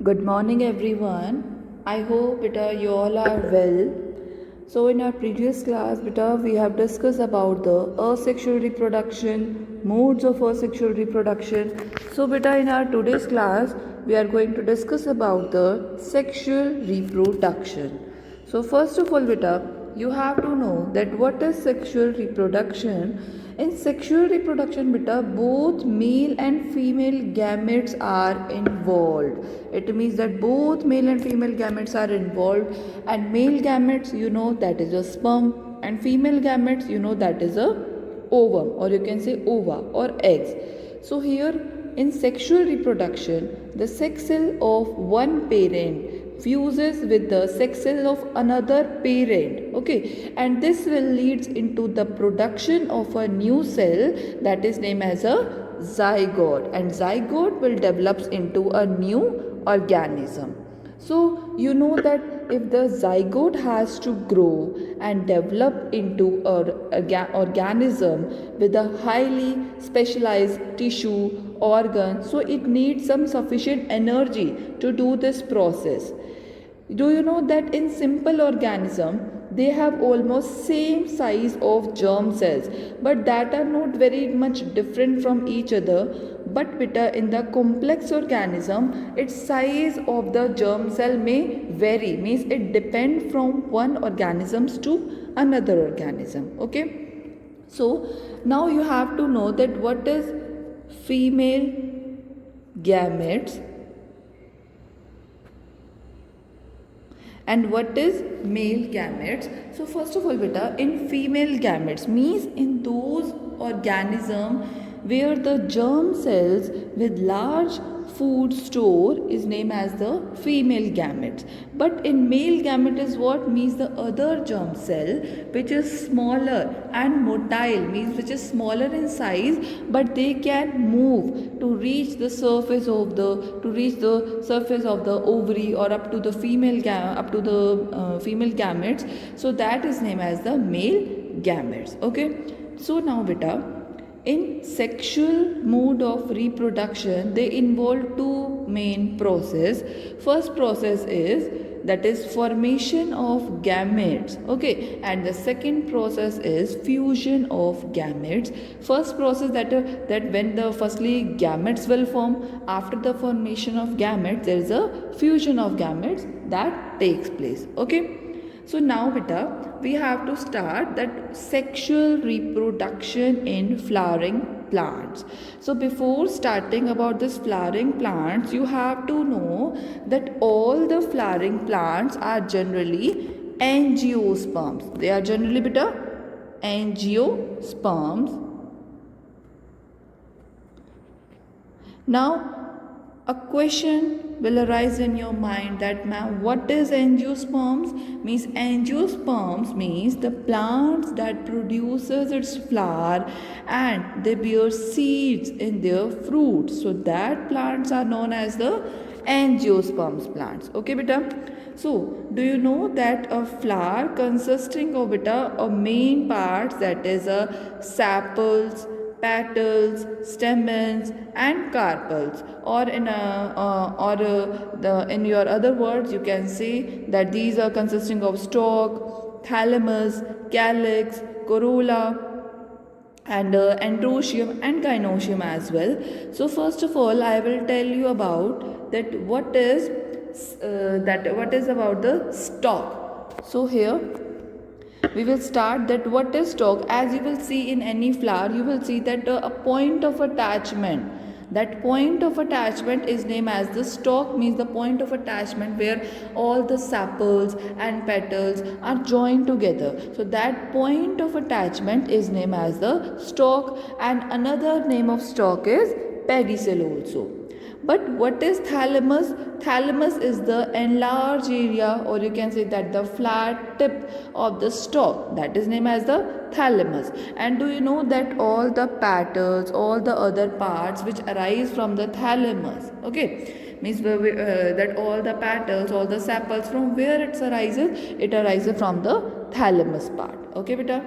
Good morning, everyone. I hope beta you all are well. So, in our previous class, beta we have discussed about the asexual reproduction, modes of asexual reproduction. So, beta in our today's class, we are going to discuss about the sexual reproduction. So, first of all, beta, you have to know that what is sexual reproduction. In sexual reproduction, beta, both male and female gametes are involved. It means that both male and female gametes are involved, and male gametes, that is a sperm, and female gametes, that is a ovum, or you can say ova or eggs. So here in sexual reproduction, the sex cell of one parent fuses with the sex cell of another parent, okay, and this will leads into the production of a new cell that is named as a zygote, and zygote will develops into a new organism. So you know that if the zygote has to grow and develop into an organism with a highly specialized tissue organ, so it needs some sufficient energy to do this process. Do you know that in simple organism they have almost same size of germ cells, but that are not very much different from each other. But beta in the complex organism, its size of the germ cell may vary, means it depends from one organisms to another organism. Okay, so now you have to know that what is female gametes and what is male gametes. So first of all, beta, in female gametes means in those organisms where the germ cells with large food store is named as the female gametes. But in male gamete is what means the other germ cell which is smaller and motile, means which is smaller in size, but they can move to reach the surface of the ovary or up to the female gametes. So that is named as the male gametes. Okay, so now beta, in sexual mode of reproduction, they involve two main process. First process is that is formation of gametes, okay, and the second process is fusion of gametes. First process that when the firstly gametes will form, after the formation of gametes there is a fusion of gametes that takes place. Okay, so now beta, we have to start that sexual reproduction in flowering plants. So before starting about this flowering plants, you have to know that all the flowering plants are generally angiosperms. They are generally beta angiosperms. Now a question will arise in your mind that, ma'am, what is angiosperms? Means angiosperms means the plants that produces its flower and they bear seeds in their fruits. So that plants are known as the angiosperms plants. Okay, beta. So do you know that a flower consisting of beta a main parts, that is a sepals, petals, stamens, and carpels, or in your other words you can say that these are consisting of stalk, thalamus, calyx, corolla, and androecium and gynoecium as well. So first of all, I will tell you about that what is about the stalk. So here we will start that what is stalk. As you will see in any flower, you will see that a point of attachment, that point of attachment is named as the stalk, means the point of attachment where all the sepals and petals are joined together. So that point of attachment is named as the stalk, and another name of stalk is pedicel also. But what is thalamus? Thalamus is the enlarged area, or you can say that the flat tip of the stalk, that is named as the thalamus. And do you know that all the petals, all the other parts which arise from the thalamus, okay, means that all the petals, all the sepals, from where it arises from the thalamus part. Okay, beta.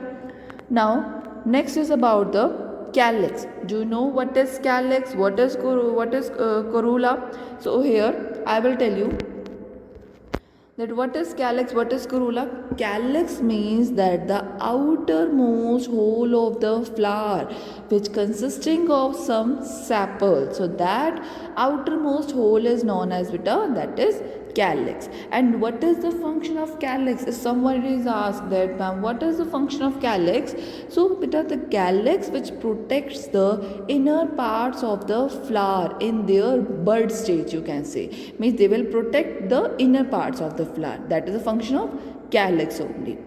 Now next is about the calyx. Do you know what is calyx? What is corolla? So here I will tell you that what is calyx, what is corolla. Calyx means that the outermost hole of the flower which consisting of some sepals. So that outermost hole is known as beta, that is calyx. And what is the function of calyx? If someone is asked that, ma'am, what is the function of calyx? So beta, the calyx which protects the inner parts of the flower in their bud stage, you can say, means they will protect the inner parts of the flower. That is the function of calyx only.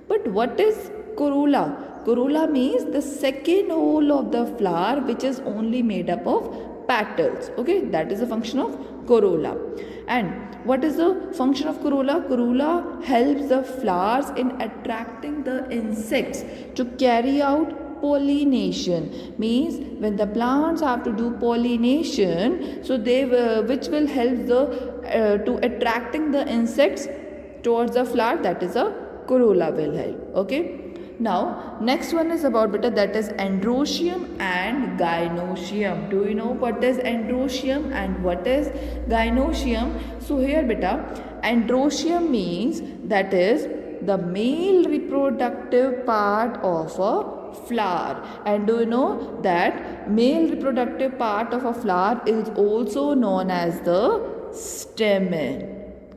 But what is corolla? Corolla means the second hole of the flower which is only made up of petals. Okay, that is the function of corolla. And what is the function of corolla? Corolla helps the flowers in attracting the insects to carry out pollination. Means when the plants have to do pollination, so they which will help the to attracting the insects towards the flower, that is a corolla will help. Okay. Now next one is about beta, that is androecium and gynoecium. Do you know what is androecium and what is gynoecium? So here beta, androecium means that is the male reproductive part of a flower. And do you know that male reproductive part of a flower is also known as the stamen.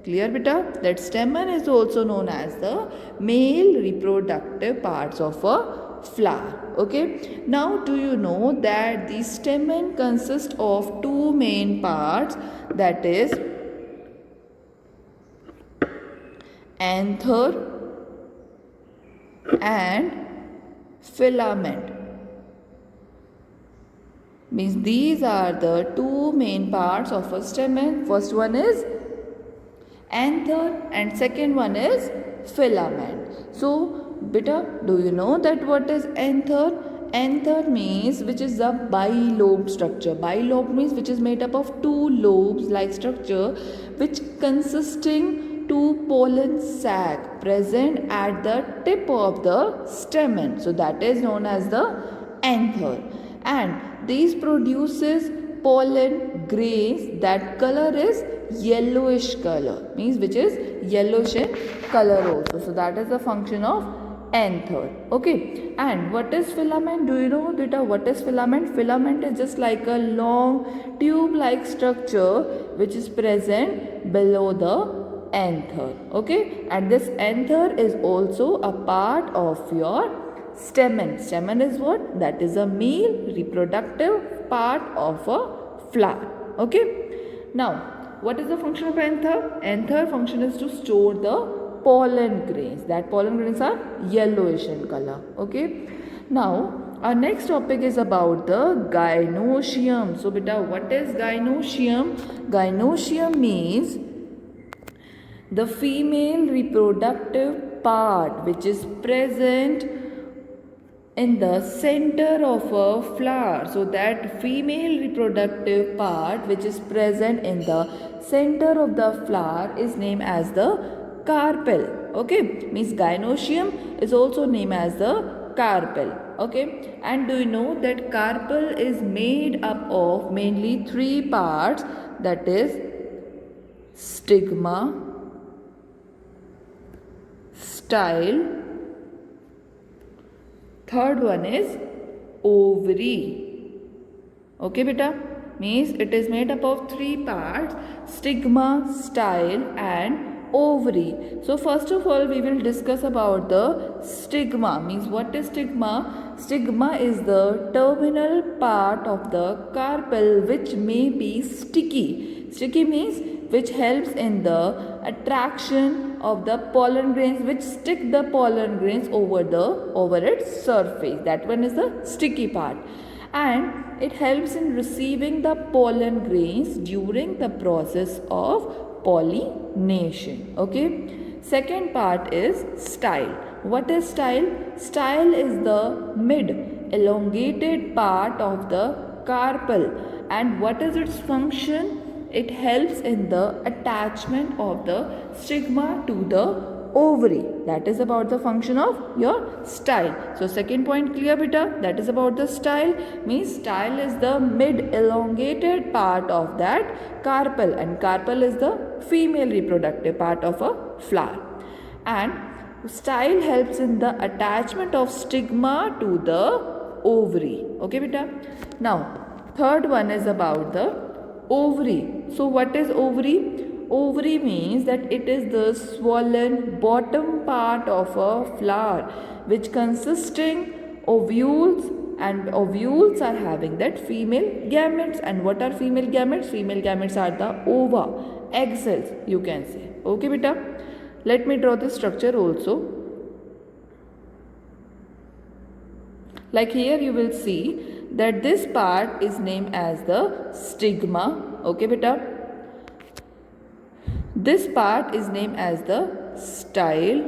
Clear beta? That stamen is also known as the male reproductive parts of a flower. Okay. Now do you know that the stamen consists of two main parts, that is anther and filament. Means these are the two main parts of a stamen. First one is anther and second one is filament. So beta, do you know that what is anther? Anther means which is the bilobed structure. Bilobed means which is made up of two lobes like structure which consisting two pollen sac present at the tip of the stamen. So that is known as the anther. And these produces pollen grains, that color is yellowish color, means which is yellowish in color also. So that is the function of anther. Okay. And what is filament? Do you know beta what is filament? Filament is just like a long tube like structure which is present below the anther. Okay. And this anther is also a part of your stamen. Stamen is what? That is a male reproductive part of a flower. Okay. Now what is the function of anther? Anther function is to store the pollen grains. That pollen grains are yellowish in color. Okay. Now our next topic is about the gynoecium. So beta, what is gynoecium? Gynoecium means the female reproductive part which is present in the center of a flower. So that female reproductive part which is present in the center of the flower is named as the carpel. Okay. Means gynoecium is also named as the carpel. Okay. And do you know that carpel is made up of mainly three parts, that is stigma, style, third one is ovary. Okay beta, means it is made up of three parts, stigma, style and ovary. So first of all we will discuss about the stigma. Means what is stigma? Stigma is the terminal part of the carpel which may be sticky. Sticky means which helps in the attraction of the pollen grains, which stick the pollen grains over its surface. That one is the sticky part. And it helps in receiving the pollen grains during the process of pollination. Okay. Second part is style. What is style? Style is the mid elongated part of the carpel. And what is its function? It helps in the attachment of the stigma to the ovary. That is about the function of your style. So second point clear beta, that is about the style. Means style is the mid elongated part of that carpel, and carpel is the female reproductive part of a flower. And style helps in the attachment of stigma to the ovary. Okay beta. Now third one is about the ovary. So what is ovary? Ovary means that it is the swollen bottom part of a flower which consisting ovules, and ovules are having that female gametes. And what are female gametes? Female gametes are the ova, egg cells you can say. Okay beta. Let me draw the structure also. Like here you will see that this part is named as the stigma. Okay beta. This part is named as the style,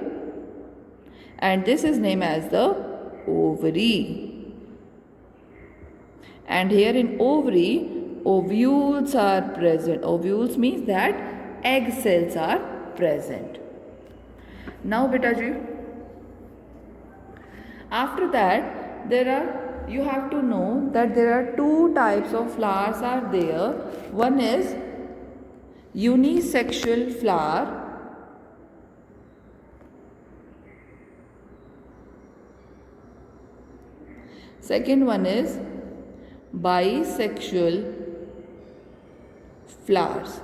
and this is named as the ovary. And here in ovary, ovules are present. Ovules means that egg cells are present. Now beta ji, after that you have to know that there are two types of flowers are there. One is unisexual flower, second one is bisexual flowers.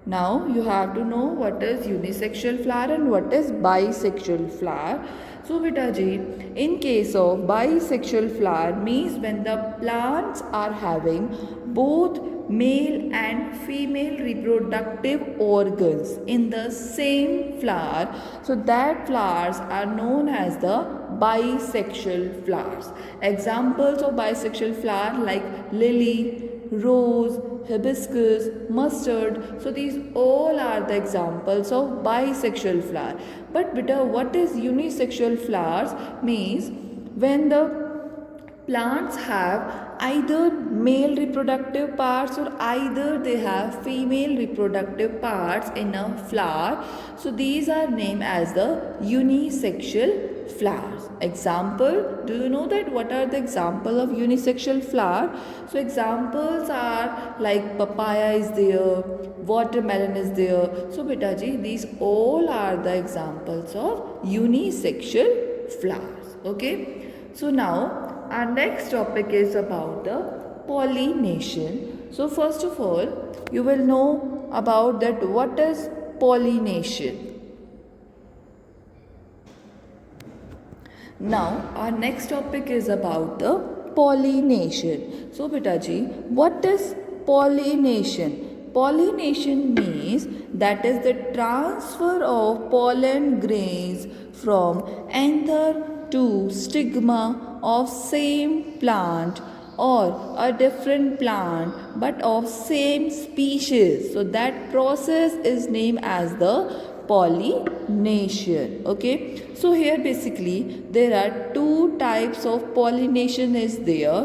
Now you have to know what is unisexual flower and what is bisexual flower. So beta ji, in case of bisexual flower means when the plants are having both male and female reproductive organs in the same flower, so that flowers are known as the bisexual flowers. Examples of bisexual flower like lily, rose, hibiscus, mustard. So these all are the examples of bisexual flower. But beta, what is unisexual flowers? Means when the plants have either male reproductive parts or either they have female reproductive parts in a flower. So these are named as the unisexual flowers. Example, do you know that what are the example of unisexual flower? So examples are like papaya is there, watermelon is there. So beta ji, these all are the examples of unisexual flowers. Okay. So now our next topic is about the pollination. So first of all, you will know about that what is pollination. Now our next topic is about the pollination. So beta ji, what is pollination? Pollination means that is the transfer of pollen grains from anther to stigma of same plant or a different plant but of same species. So that process is named as the pollination. Okay. So here basically there are two types of pollination is there.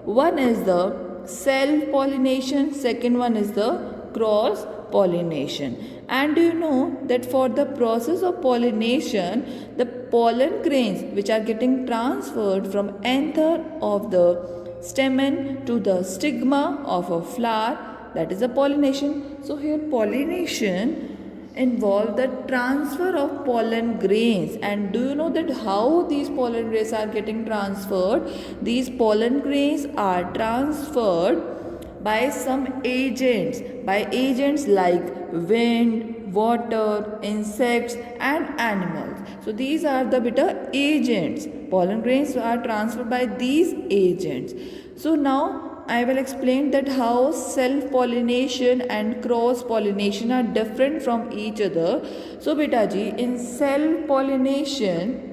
One is the self-pollination, second one is the cross-pollination. And do you know that for the process of pollination, the pollen grains which are getting transferred from anther of the stamen to the stigma of a flower, that is a pollination. So here pollination involve the transfer of pollen grains. And do you know that how these pollen grains are getting transferred? These pollen grains are transferred by some agents, like wind, water, insects and animals. So these are the beta agents. Pollen grains are transferred by these agents. So now I will explain that how self-pollination and cross-pollination are different from each other. So beta ji, in self-pollination,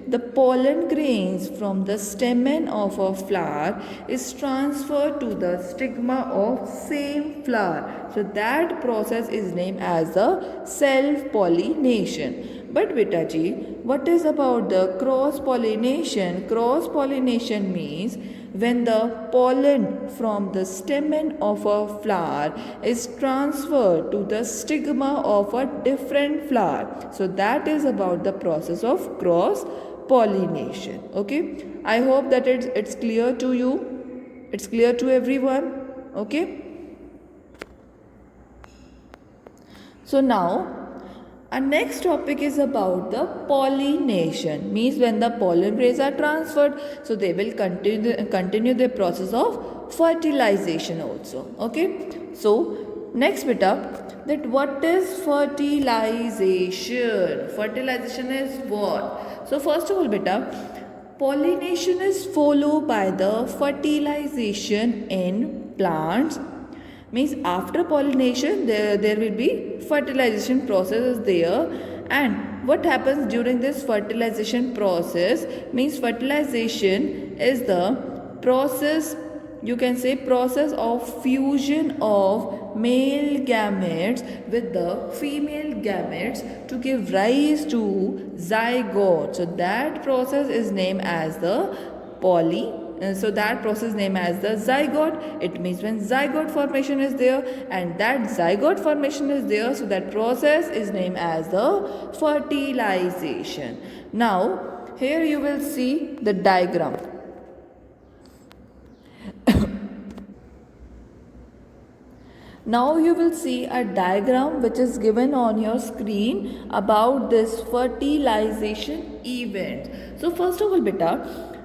the pollen grains from the stamen of a flower is transferred to the stigma of same flower. So that process is named as the self-pollination. But beta ji, what is about the cross-pollination? Cross-pollination means when the pollen from the stamen of a flower is transferred to the stigma of a different flower. So that is about the process of cross pollination. Okay, I hope that it's clear to you, it's clear to everyone. Okay, so now our next topic is about the pollination, means when the pollen grains are transferred, so they will continue the process of fertilization also. Okay, so next beta, that what is fertilization? Fertilization is what? So first of all beta, pollination is followed by the fertilization in plants, means after pollination there will be fertilization process is there. And what happens during this fertilization process, means fertilization is the process, you can say process of fusion of male gametes with the female gametes to give rise to zygote. So that process is named as the so that process named as the zygote. It means when zygote formation is there, and that zygote formation is there, so that process is named as the fertilization. Now here you will see the diagram. Now you will see a diagram which is given on your screen about this fertilization event. So first of all beta,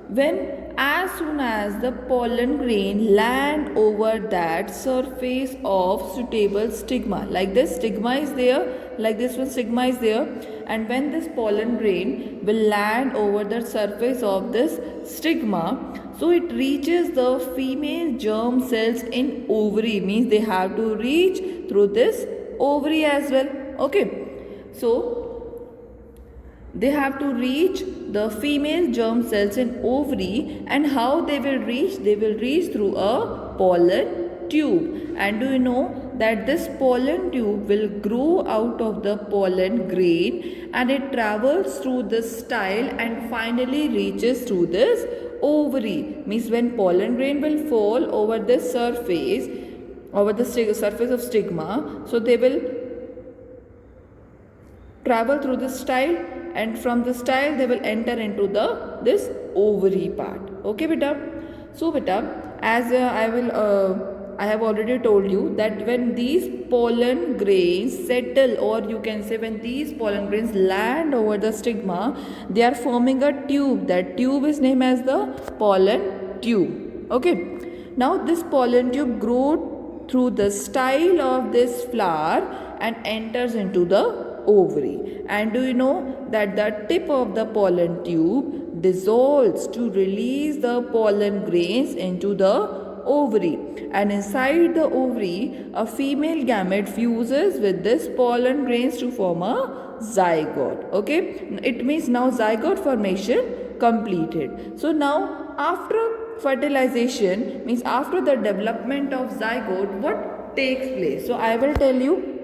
when as soon as the pollen grain land over that surface of suitable stigma, like this stigma is there, like this one stigma is there, and when this pollen grain will land over the surface of this stigma, so it reaches the female germ cells in ovary, means they have to reach through this ovary as well. Okay, so they have to reach the female germ cells in ovary, and how they will reach? They will reach through a pollen tube. And do you know that this pollen tube will grow out of the pollen grain, and it travels through the style and finally reaches through this ovary. Means when pollen grain will fall over this surface, over the surface of stigma, so they will travel through the style, and from the style they will enter into this ovary part. Okay beta, so beta, as I have already told you that when these pollen grains settle, or you can say when these pollen grains land over the stigma, they are forming a tube. That tube is named as the pollen tube. Okay, now this pollen tube grows through the style of this flower and enters into the ovary. And do you know that the tip of the pollen tube dissolves to release the pollen grains into the ovary, and inside the ovary a female gamete fuses with this pollen grains to form a zygote. Okay, it means now zygote formation completed. So now after fertilization, means after the development of zygote, what takes place? So I will tell you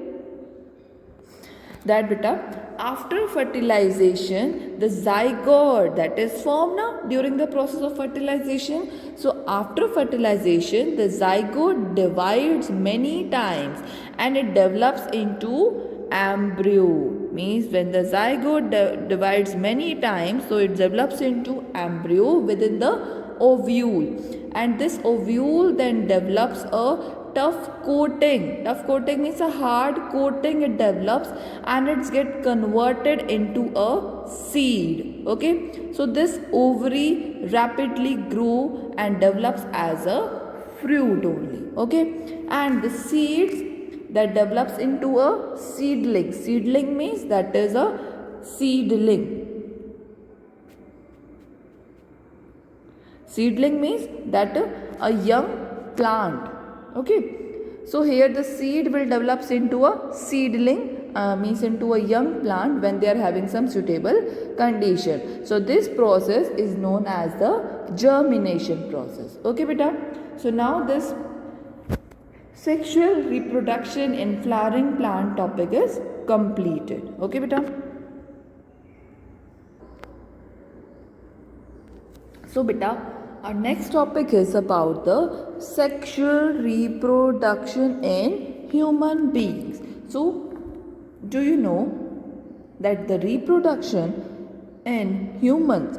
that beta, after fertilization the zygote that is formed now during the process of fertilization. So after fertilization the zygote divides many times and it develops into embryo. Means when the zygote divides many times, so it develops into embryo within the ovule, and this ovule then develops a tough coating. Tough coating means a hard coating it develops, and it's get converted into a seed. Okay, so this ovary rapidly grow and develops as a fruit only. Okay, and the seeds that develops into a seedling. Seedling means that is a seedling. Seedling means that a young plant. Okay, so here the seed will develops into a seedling, means into a young plant when they are having some suitable condition. So this process is known as the germination process. Okay beta, so now this sexual reproduction in flowering plant topic is completed. Okay beta, so beta, Our next topic is about the sexual reproduction in human beings. So, do you know that the reproduction in humans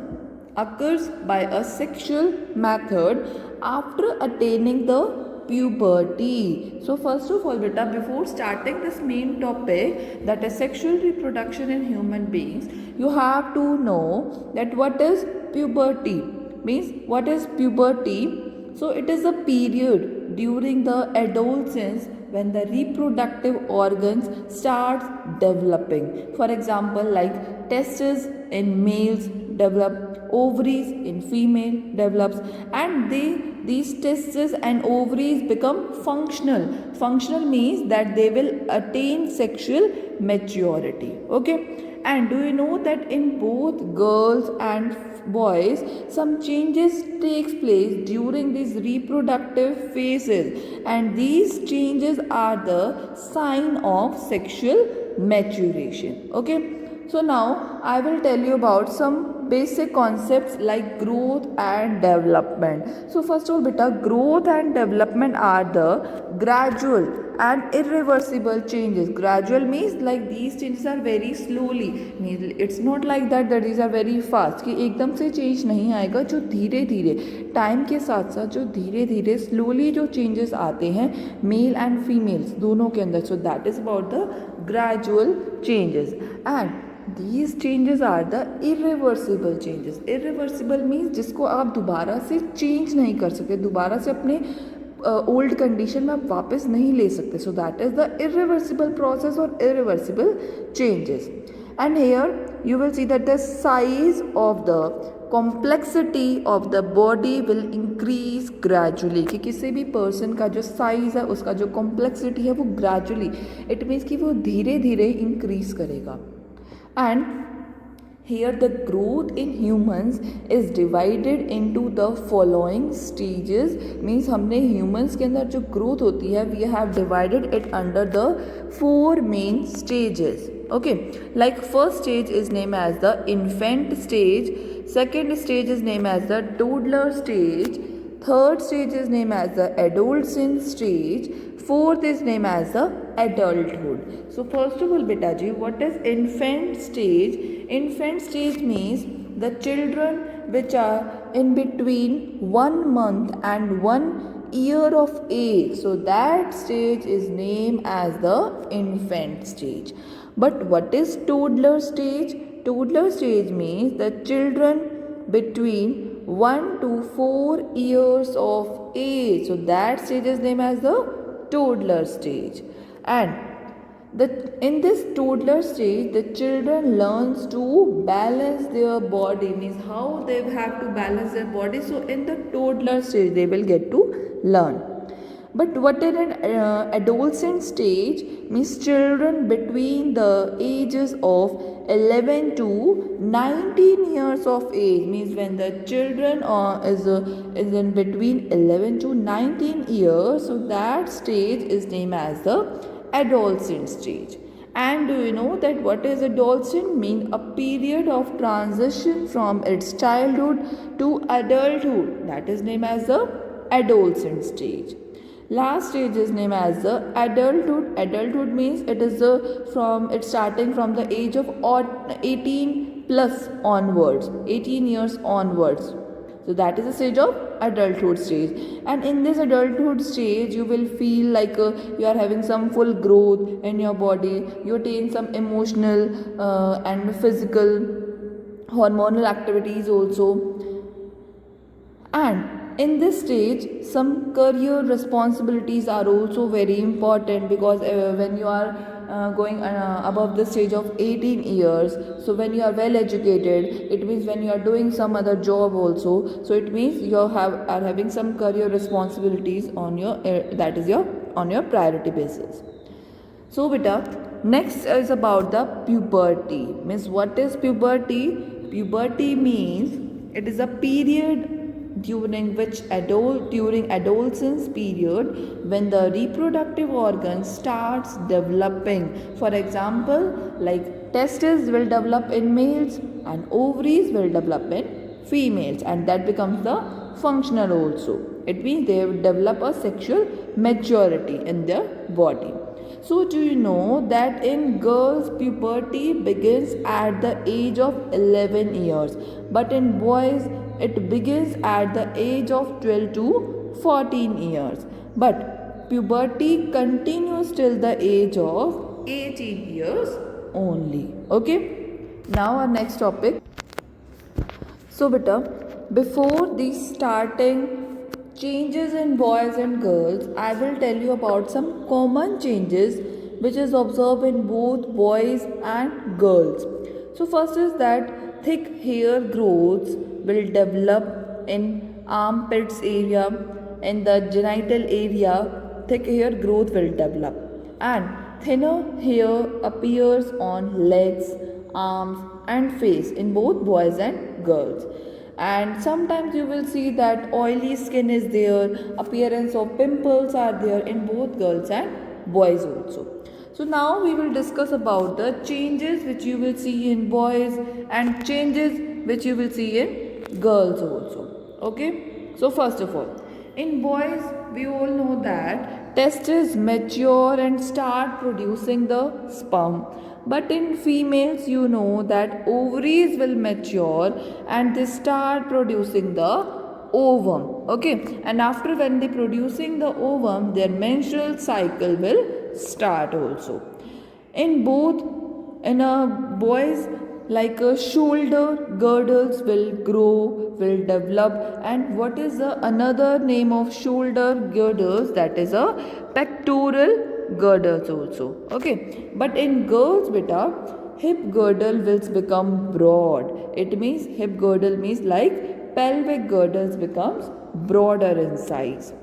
occurs by a sexual method after attaining the puberty? So first of all beta, before starting this main topic, that is sexual reproduction in human beings, you have to know that what is puberty. Means what is puberty? So it is a period during the adolescence when the reproductive organs starts developing. For example, like testes in males develop, ovaries in female develops, and these testes and ovaries become functional. Functional means that they will attain sexual maturity. Okay, and do you know that in both girls and boys some changes takes place during these reproductive phases, and these changes are the sign of sexual maturation. Okay, so now I will tell you about some basic concepts like growth and development. So first of all beta, growth and development are the gradual and irreversible changes. Gradual means like these changes are very slowly, means it's not like that these are very fast कि एकदम से change नहीं आएगा, जो धीरे धीरे time के साथ साथ जो धीरे धीरे स्लोली जो चेंजेस आते हैं मेल एंड फीमेल्स दोनों के अंदर. So that is about the gradual changes, and these changes are the irreversible changes. Irreversible means जिसको आप दोबारा से चेंज नहीं कर सकते, दोबारा से अपने ओल्ड कंडीशन में आप वापस नहीं ले सकते. So that is the irreversible process or irreversible changes. And here you will see that the size of the complexity of the body will increase gradually. कि किसी भी पर्सन का जो साइज है उसका जो कॉम्प्लेक्सिटी है वो ग्रेजुअली, इट मीन्स कि वो धीरे धीरे इंक्रीज करेगा. And here the growth in humans is divided into the following stages. Means हमने humans के अंदर जो growth होती है we have divided it under the 4 main stages. Okay, like first stage is named as the infant stage, second stage is named as the toddler stage, third stage is named as the adolescent stage, fourth is named as the adulthood. So first of all beta ji, what is infant stage? Infant stage means the children which are in between 1 month and 1 year of age. So that stage is named as the infant stage. But what is toddler stage? Toddler stage means the children between 1 to 4 years of age. So that stage is named as the toddler stage. And in this toddler stage the children learns to balance their body, means how they have to balance their body. So in the toddler stage they will get to learn. But what is an adolescent stage? Means children between the ages of 11 to 19 years of age. Means when the children is in between 11 to 19 years, so that stage is named as the adolescent stage. And do you know that what is adolescent? Mean a period of transition from its childhood to adulthood, that is named as the adolescent stage. Last stage is named as the adulthood. Adulthood means it is it's starting from the age of 18 plus onwards, 18 years onwards. So that is the stage of adulthood stage. And in this adulthood stage you will feel like you are having some full growth in your body, you attain some emotional and physical hormonal activities also. And in this stage some career responsibilities are also very important, because when you are going above the stage of 18 years, so when you are well educated, it means when you are doing some other job also, so it means you are having some career responsibilities on your that is on your priority basis. So beta, next is about the puberty. Means what is puberty? Puberty means it is a period during which during adolescence period when the reproductive organ starts developing. For example, like testes will develop in males and ovaries will develop in females, and that becomes the functional also. It means they develop a sexual maturity in their body. So do you know that in girls puberty begins at the age of 11 years, but in boys it begins at the age of 12 to 14 years. But puberty continues till the age of 18 years only. Okay. Now our next topic. So beta, before the starting changes in boys and girls, I will tell you about some common changes which is observed in both boys and girls. So first is that thick hair growths will develop in armpits area, in the genital area, thick hair growth will develop, and thinner hair appears on legs, arms and face in both boys and girls. And sometimes you will see that oily skin is there, appearance of pimples are there in both girls and boys also. So now we will discuss about the changes which you will see in boys and changes which you will see in girls also. Okay. So first of all, in boys we all know that testes mature and start producing the sperm. But in females, you know that ovaries will mature and they start producing the ovum. Okay, and after when they producing the ovum, their menstrual cycle will start also. In both, in a boys, like a shoulder girdles will grow, will develop. And what is the another name of shoulder girdles? That is a pectoral girdles also. Okay, but in girls beta, hip girdle will become broad. It means hip girdle means like pelvic girdles becomes broader in size.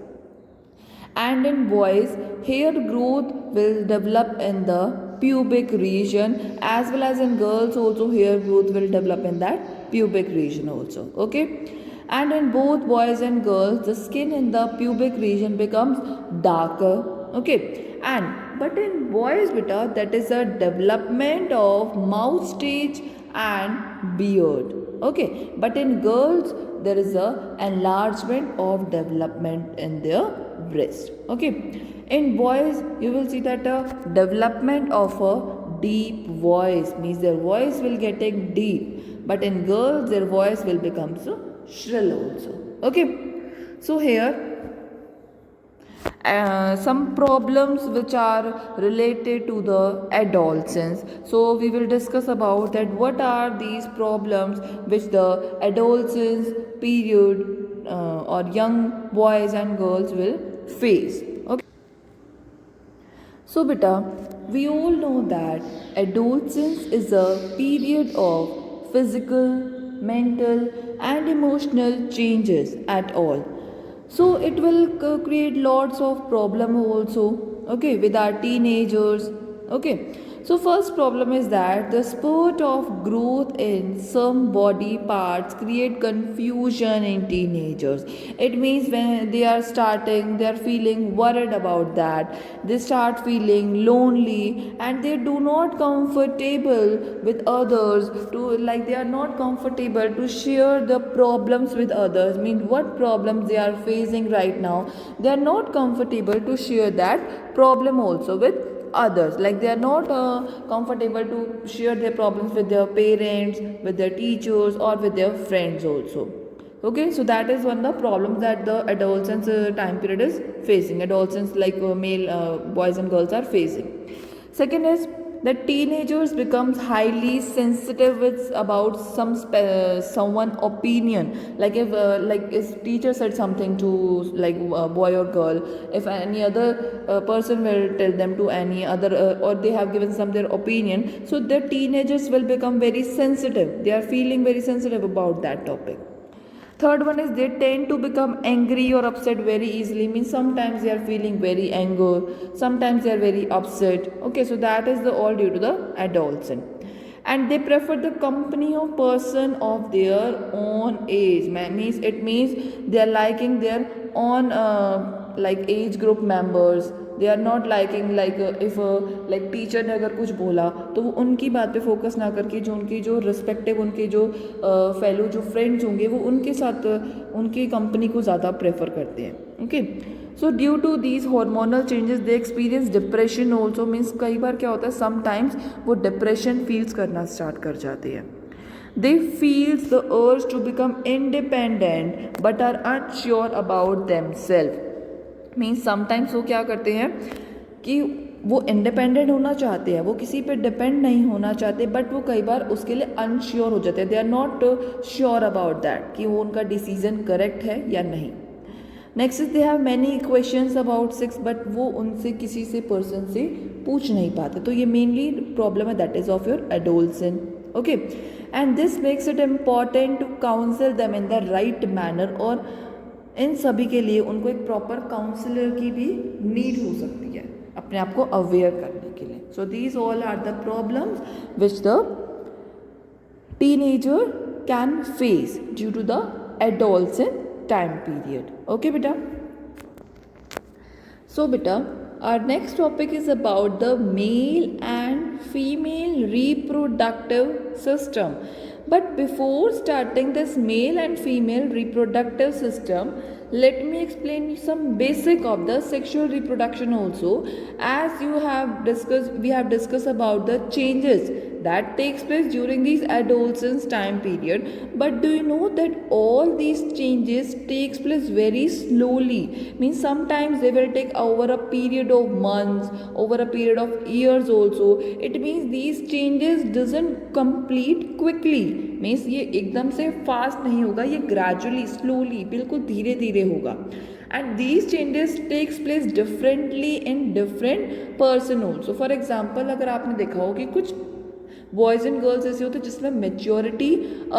And in boys, hair growth will develop in the pubic region, as well as in girls also hair growth will develop in that pubic region also. Okay, and in both boys and girls, the skin in the pubic region becomes darker. Okay, and but in boys beta, that is a development of moustache and beard. Okay, but in girls there is a enlargement of development in their breast. Okay, in boys you will see that a development of a deep voice, means their voice will getting deep, but in girls their voice will become so shrill also. Okay, so here some problems which are related to the adolescence. So we will discuss about that what are these problems which the adolescence period or young boys and girls will face. Okay. So beta, we all know that adolescence is a period of physical, mental and emotional changes at all. So it will create lots of problem also, okay, with our teenagers. Okay, so first problem is that the spurt of growth in some body parts create confusion in teenagers. It means when they are starting, they are feeling worried about that, they start feeling lonely and they do not comfortable with others, to like they are not comfortable to share the problems with others. Mean what problems they are facing right now, they are not comfortable to share that problem also with others. Like they are not comfortable to share their problems with their parents, with their teachers or with their friends also. Okay, so that is one of the problems that the adolescence time period is facing, adolescence like male boys and girls are facing. Second is that teenagers becomes highly sensitive with about someone opinion, like if teacher said something to like a boy or girl, if any other person will tell them to any other or they have given some their opinion, so the teenagers will become very sensitive, they are feeling very sensitive about that topic. Third one is they tend to become angry or upset very easily, means sometimes they are feeling very anger, sometimes they are very upset. Okay, so that is the all due to the adolescent. And they prefer the company of person of their own age, means it means they are liking their own like age group members, they are not liking like if like teacher ने अगर कुछ बोला तो वो उनकी बात पे focus ना करके जो उनकी जो रिस्पेक्टिव उनके जो फेलो जो फ्रेंड्स होंगे वो उनके साथ उनकी कंपनी को ज़्यादा प्रेफर करते हैं. Okay, so due to these hormonal changes they experience depression also. Means कई बार क्या होता है समटाइम्स वो डिप्रेशन फील्स करना स्टार्ट कर जाते हैं. They feels the urge to become independent but are unsure about themselves. Means sometimes वो क्या करते हैं कि वो इंडिपेंडेंट होना चाहते हैं, वो किसी पे डिपेंड नहीं होना चाहते, बट वो कई बार उसके लिए अनश्योर हो जाते हैं. They are not sure about that कि वो उनका डिसीजन करेक्ट है या नहीं. Next is they have many questions about sex, but वो उनसे किसी से पर्सन से पूछ नहीं पाते. तो ये मेनली प्रॉब्लम है that is of your adolescent. Okay, and this makes it important to counsel them in the right manner. और इन सभी के लिए उनको एक प्रॉपर काउंसलर की भी नीड हो सकती है अपने आप को अवेयर करने के लिए. So these all are the problems which the teenager can face due to the adolescent time period. Okay beta, so beta our next topic is about the male and female reproductive system. But before starting this male and female reproductive system, let me explain you some basic of the sexual reproduction also. As we have discussed about the changes that takes place during these adolescence time period. But do you know that all these changes takes place very slowly? Means sometimes they will take over a period of months, over a period of years also. It means these changes doesn't complete quickly. Means ये एकदम से fast नहीं होगा, ये gradually slowly बिल्कुल धीरे धीरे होगा. And these changes takes place differently in different person also. For example अगर आपने देखा हो कि कुछ बॉयज़ एंड गर्ल्स ऐसे होते हैं जिसमें मेच्योरिटी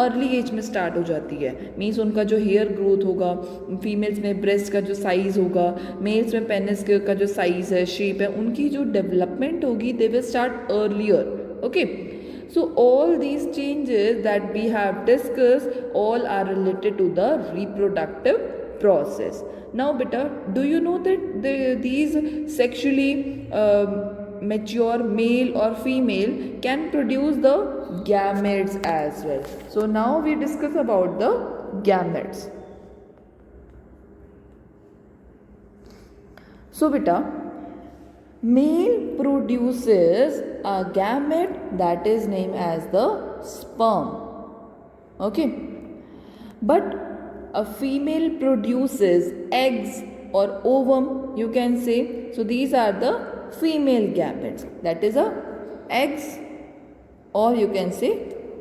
अर्ली एज में स्टार्ट हो जाती है. मीन्स उनका जो हेयर ग्रोथ होगा, फीमेल्स में ब्रेस्ट का जो साइज़ होगा, मेल्स में पेनिस का जो साइज़ है, शेप है, उनकी जो डेवलपमेंट होगी they will start earlier. Okay, so all these changes that we have discussed all are related to the reproductive process. Now beta, do you know that these sexually mature male or female can produce the gametes as well. So now we discuss about the gametes. So beta, male produces a gamete that is named as the sperm. Okay, but a female produces eggs or ovum, you can say. So these are the female gametes, that is a eggs, or you can say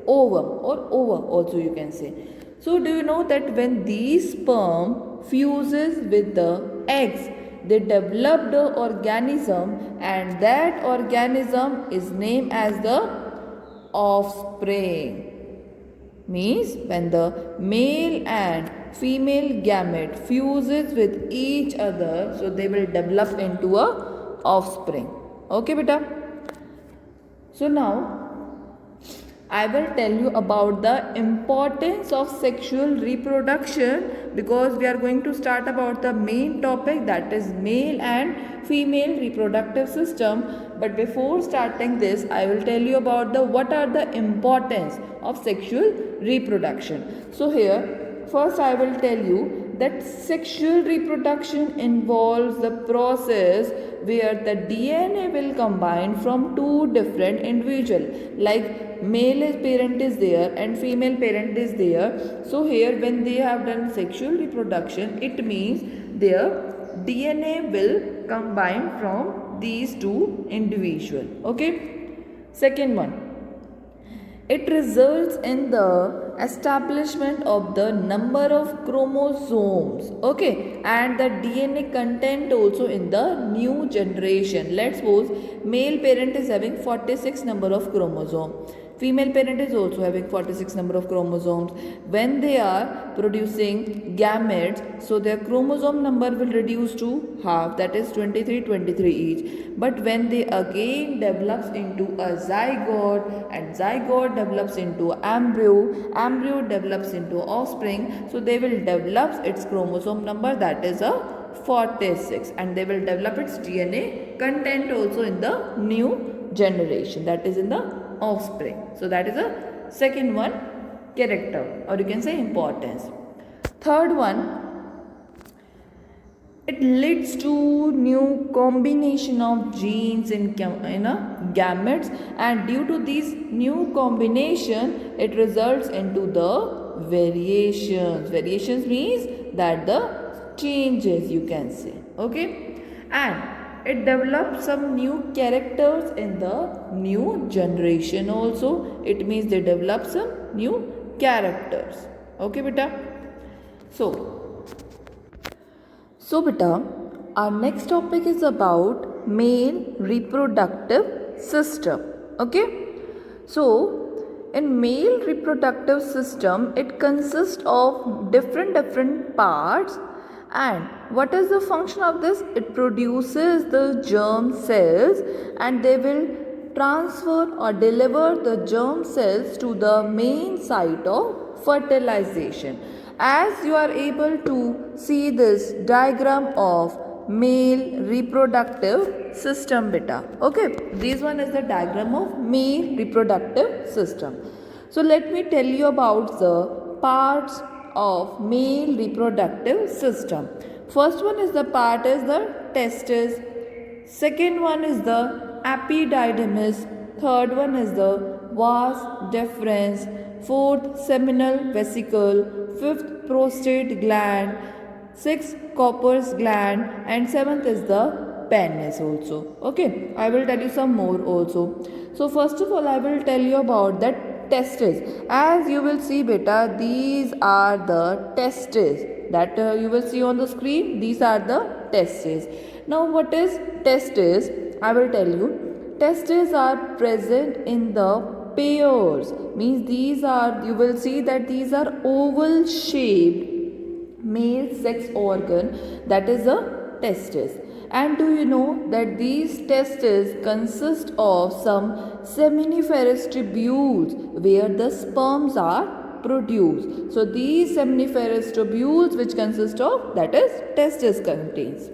ovum, or ova also you can say. So do you know that when these sperm fuses with the eggs, they develop the organism, and that organism is named as the offspring. Means when the male and female gamete fuses with each other, so they will develop into a offspring. Okay beta, so now I will tell you about the importance of sexual reproduction, because we are going to start about the main topic, that is male and female reproductive system. But before starting this, I will tell you about the what are the importance of sexual reproduction. So here first I will tell you that sexual reproduction involves the process where the DNA will combine from two different individuals, like male parent is there and female parent is there. So here when they have done sexual reproduction, it means their DNA will combine from these two individuals. Okay, second one, it results in the establishment of the number of chromosomes, okay, and the DNA content also in the new generation. Let's suppose male parent is having 46 number of chromosomes, female parent is also having 46 number of chromosomes. When they are producing gametes, so their chromosome number will reduce to half, that is 23 each. But when they again develops into a zygote, and zygote develops into embryo develops into offspring, so they will develop its chromosome number, that is a 46 and they will develop its DNA content also in the new generation, that is in the offspring. So that is the second one, character, or you can say importance. Third one, it leads to new combination of genes in gametes, and due to these new combination it results into the variations. Variations means that the changes, you can say, okay, and it develops some new characters in the new generation also. It means they develop some new characters, okay beta. So beta, our next topic is about male reproductive system, okay. So in male reproductive system, it consists of different parts, and what is the function of this? It produces the germ cells and they will transfer or deliver the germ cells to the main site of fertilization. As you are able to see this diagram of male reproductive system beta, okay, this one is the diagram of male reproductive system. So let me tell you about the parts of male reproductive system. First one is the testis, second one is the epididymis, third one is the vas deferens, fourth seminal vesicle, fifth prostate gland, sixth Cowper's gland, and seventh is the penis also. Okay, I will tell you some more also. So first of all, I will tell you about that testes. As you will see beta, these are the testes that you will see on the screen. These are the testes. Now what is testes? I will tell you. Testes are present in the pairs, means these are, you will see that these are oval shaped male sex organ, that is a testis. And do you know that these testes consist of some seminiferous tubules where the sperms are produced. So these seminiferous tubules which consist of, that is testis contains.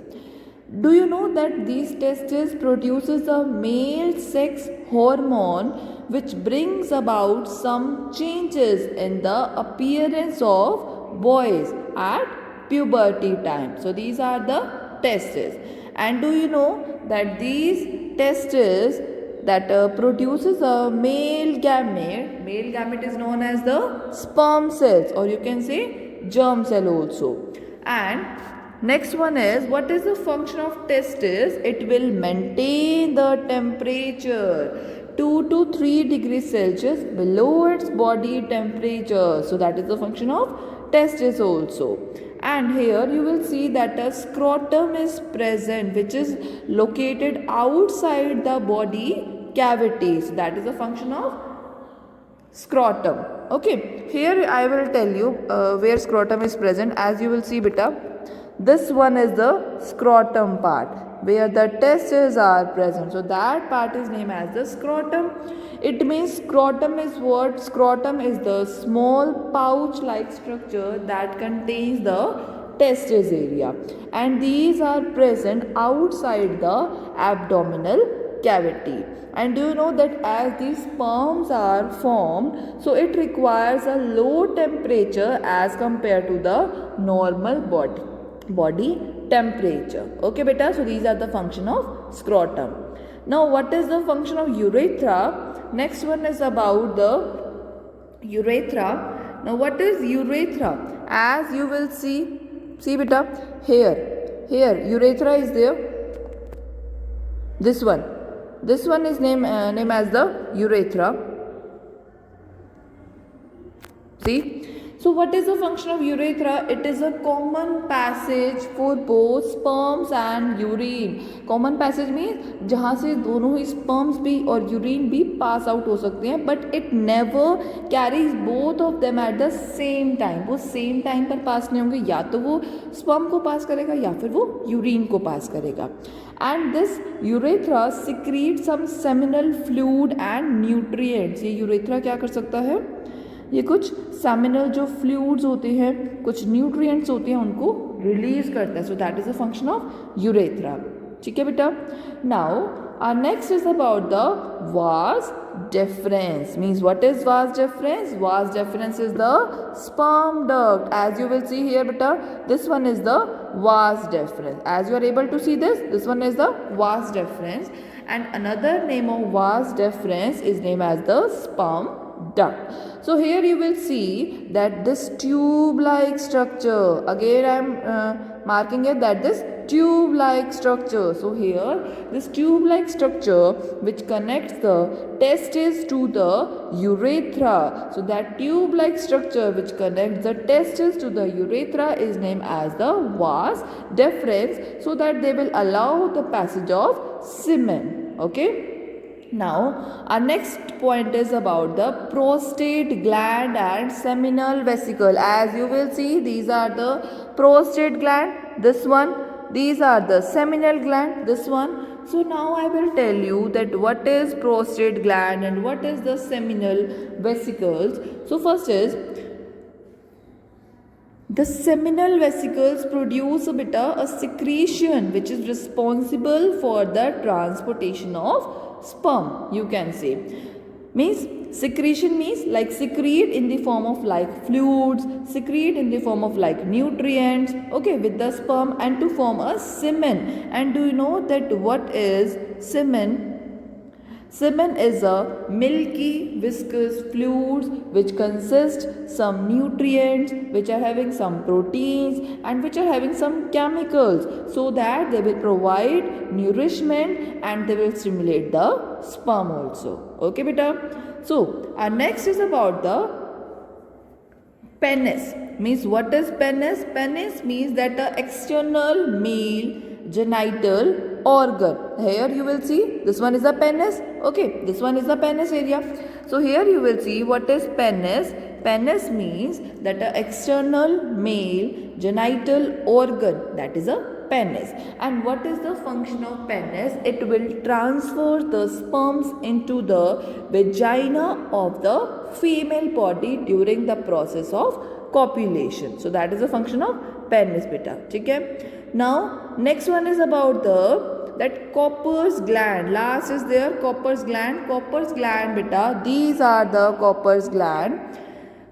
Do you know that these testes produces a male sex hormone which brings about some changes in the appearance of boys at puberty time. So these are the testes. And do you know that these testes that produces a male gamete is known as the sperm cells, or you can say germ cell also. And next one is, what is the function of testis? It will maintain the temperature 2 to 3 degrees Celsius below its body temperature. So that is the function of testis also. And here you will see that a scrotum is present which is located outside the body cavity. So that is the function of scrotum. Okay, here I will tell you where scrotum is present. As you will see beta, this one is the scrotum part where the testes are present. So that part is named as the scrotum. It means scrotum is what? Scrotum is the small pouch like structure that contains the testis area, and these are present outside the abdominal cavity. And do you know that as these sperms are formed, so it requires a low temperature as compared to the normal body temperature. Okay beta, so these are the function of scrotum. Now what is the function of urethra? Next one is about the urethra. Now what is urethra? As you will see beta, here urethra is there. This one is named as the urethra. See. So what is the function of urethra? It is a common passage for both sperms and urine. Common passage means जहाँ से दोनों ही sperms भी और urine भी pass out हो सकते हैं, but it never carries both of them at the same time. वो same time पर pass नहीं होंगे, या तो वो sperm को pass करेगा या फिर वो urine को pass करेगा. And this urethra secretes some seminal fluid and nutrients. ये urethra क्या कर सकता है? ये कुछ सेमिनल जो फ्लूइड्स होते हैं, कुछ न्यूट्रिएंट्स होते हैं, उनको रिलीज करता है. So that is a function of urethra. ठीक है बेटा. Now our next is about the vas deferens. Means what is vas deferens? Vas deferens is the sperm duct. As you will see here beta, this one is the vas deferens. As you are able to see this one is the vas deferens, and another name of vas deferens is named as the sperm duct. So here you will see that this tube like structure, again I am marking it that this tube like structure. So here this tube like structure which connects the testes to the urethra. So that tube like structure which connects the testes to the urethra is named as the vas deferens, so that they will allow the passage of semen. Okay. Now our next point is about the prostate gland and seminal vesicle. As you will see, these are the prostate gland, this one, these are the seminal gland, this one. So now I will tell you that what is prostate gland and what is the seminal vesicles. So first is the seminal vesicles produce a secretion which is responsible for the transportation of sperm, you can say. Means secretion means like secrete in the form of like fluids, secrete in the form of like nutrients, okay, with the sperm and to form a semen. And do you know that what is semen? Semen is a milky viscous fluids which consist some nutrients, which are having some proteins and which are having some chemicals, so that they will provide nourishment and they will stimulate the sperm also. Okay beta. So our next is about the penis. Means what is penis? Penis means that the external male genital organ. Here you will see this one is the penis. Okay, this one is the penis area. So here you will see what is penis. Penis means that the external male genital organ, that is a penis. And what is the function of penis? It will transfer the sperms into the vagina of the female body during the process of copulation. So that is the function of penis beta. Okay. Now next one is about that Copper's gland. Last is there Copper's gland. Copper's gland beta. These are the Copper's gland.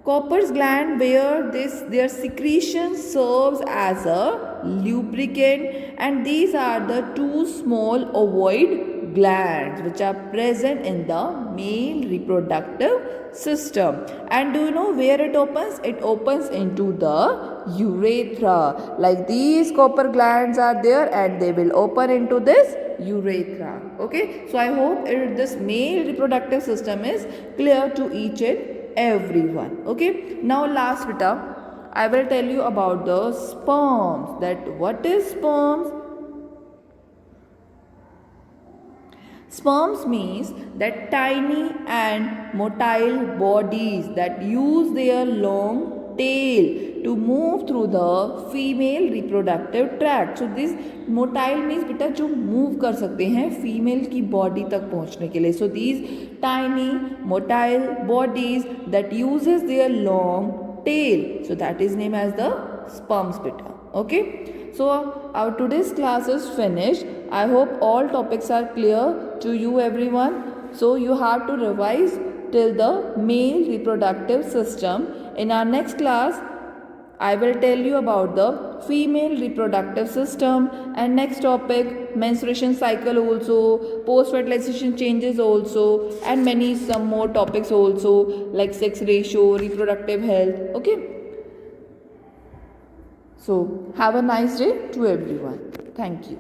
Copper's gland, where their secretion serves as a lubricant, and these are the two small ovoid glands which are present in the male reproductive system. And do you know where it opens? It opens into the urethra. Like these copper glands are there and they will open into this urethra. Okay, so I hope this male reproductive system is clear to each and everyone. Okay, now last beta, I will tell you about the sperms. That what is sperms? Sperms means that tiny and motile bodies that use their long tail to move through the female reproductive tract. So this motile means बेटा जो move कर सकते हैं female की body तक पहुंचने के लिए. So these tiny motile bodies that uses their long tail. So that is named as the sperms beta. Okay. So our today's class is finished. I hope all topics are clear to you everyone. So you have to revise till the male reproductive system. In our next class, I will tell you about the female reproductive system, and next topic menstruation cycle also, post fertilization changes also, and many some more topics also like sex ratio, reproductive health. Okay. So have a nice day to everyone. Thank you.